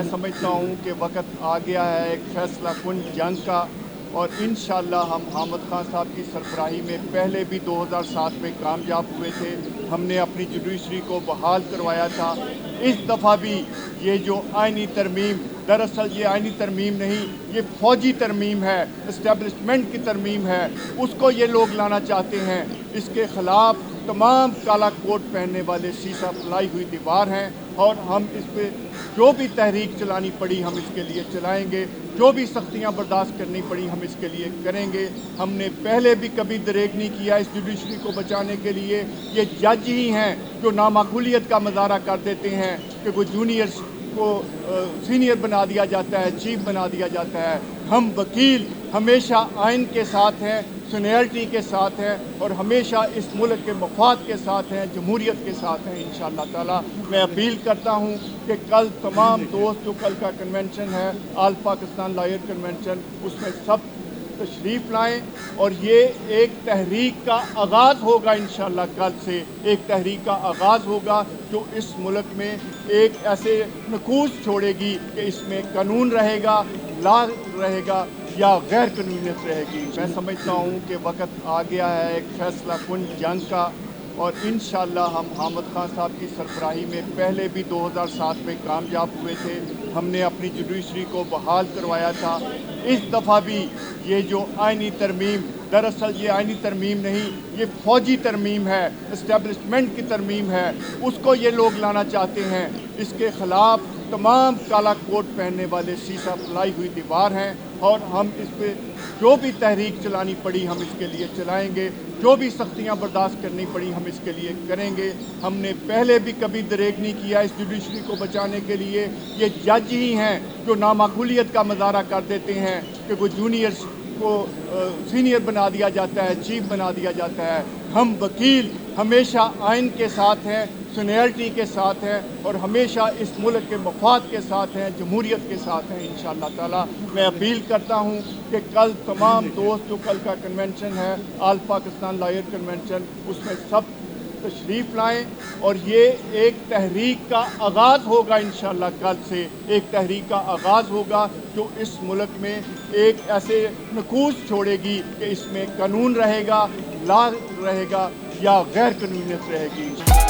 मैं समझता हूँ कि वक्त आ गया है एक फैसला कुन जंग का, और इंशाअल्लाह हम हामिद खान साहब की सरबराही में पहले भी 2007 में कामयाब हुए थे। हमने अपनी जुडिशरी को बहाल करवाया था। इस दफ़ा भी ये जो आइनी तरमीम, दरअसल ये आइनी तरमीम नहीं, ये फ़ौजी तरमीम है, इस्टेब्लिशमेंट की तरमीम है, उसको ये लोग लाना चाहते हैं। इसके ख़िलाफ़ तमाम काला कोट पहनने वाले शीशा फैलाई हुई दीवार हैं, और हम इस पे जो भी तहरीक चलानी पड़ी हम इसके लिए चलाएंगे, जो भी सख्तियाँ बर्दाश्त करनी पड़ी हम इसके लिए करेंगे। हमने पहले भी कभी दरेग नहीं किया इस जुडिशरी को बचाने के लिए। ये जज ही हैं जो नामाकूलियत का मुजाहरा कर देते हैं कि वो जूनियर्स को सीनियर बना दिया जाता है, चीफ बना दिया जाता है। हम वकील हमेशा आइन के साथ हैं, सीनियरिटी के साथ हैं, और हमेशा इस मुल्क के मफाद के साथ हैं, जमहूरियत के साथ हैं इंशाअल्लाह ताला। मैं अपील करता हूँ कि कल तमाम दोस्त जो कल का कन्वेंशन है, ऑल पाकिस्तान लॉयर कन्वेंशन, उसमें सब तशरीफ़ लाएँ, और ये एक तहरीक का आगाज़ होगा इंशाअल्लाह। कल से एक तहरीक का आगाज़ होगा जो इस मुल्क में एक ऐसे नकूज़ छोड़ेगी कि इसमें कानून रहेगा, लॉ रहेगा या गैर कानूनियत रहेगी। मैं समझता हूँ कि वक्त आ गया है एक फैसला कुन जंग का, और इंशाअल्लाह हम हामिद खान साहब की सरबराही में पहले भी 2007 में कामयाब हुए थे। हमने अपनी जुडिशरी को बहाल करवाया था। इस दफ़ा भी ये जो आइनी तरमीम, दरअसल ये आइनी तरमीम नहीं, ये फ़ौजी तरमीम है, इस्टेब्लिशमेंट की तरमीम है, उसको ये लोग लाना चाहते हैं। इसके ख़िलाफ़ तमाम काला कोट पहनने वाले शीशा फैलाई हुई दीवार हैं, और हम इस पे जो भी तहरीक चलानी पड़ी हम इसके लिए चलाएंगे, जो भी सख्तियाँ बर्दाश्त करनी पड़ी हम इसके लिए करेंगे। हमने पहले भी कभी दरेग नहीं किया इस जुडिशरी को बचाने के लिए। ये जज ही हैं जो नामाकूलियत का मुजाहरा कर देते हैं कि वो जूनियर्स को सीनियर बना दिया जाता है, चीफ बना दिया जाता है। हम वकील हमेशा आइन के साथ हैं, सीनियरिटी के साथ हैं, और हमेशा इस मुल्क के मफाद के साथ हैं, जमहूरियत के साथ हैं इंशाअल्लाह ताला। मैं अपील करता हूँ कि कल तमाम दोस्त जो कल का कन्वेंशन है, ऑल पाकिस्तान लॉयर कन्वेंशन, उसमें सब तशरीफ़ लाएँ, और ये एक तहरीक का आगाज़ होगा इंशाअल्लाह। कल से एक तहरीक का आगाज़ होगा जो इस मुल्क में एक ऐसे नकूज़ छोड़ेगी कि इसमें कानून रहेगा, लॉ रहेगा या गैर कानूनियत रहेगी।